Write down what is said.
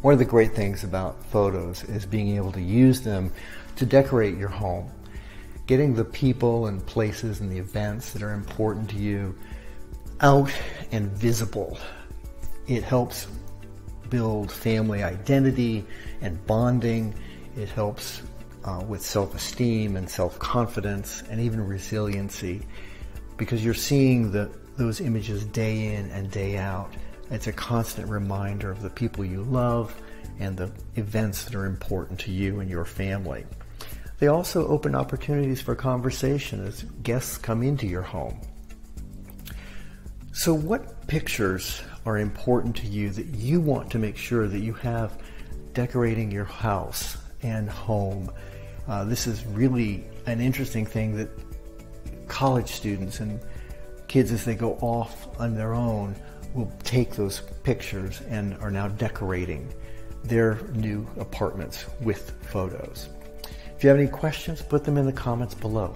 One of the great things about photos is being able to use them to decorate your home. Getting the people and places and the events that are important to you out and visible. It helps build family identity and bonding. It helps with self-esteem and self-confidence and even resiliency, because you're seeing those images day in and day out. It's a constant reminder of the people you love and the events that are important to you and your family. They also open opportunities for conversation as guests come into your home. So what pictures are important to you that you want to make sure that you have decorating your house and home? This is really an interesting thing that college students and kids, as they go off on their own, will take those pictures and are now decorating their new apartments with photos. If you have any questions, put them in the comments below.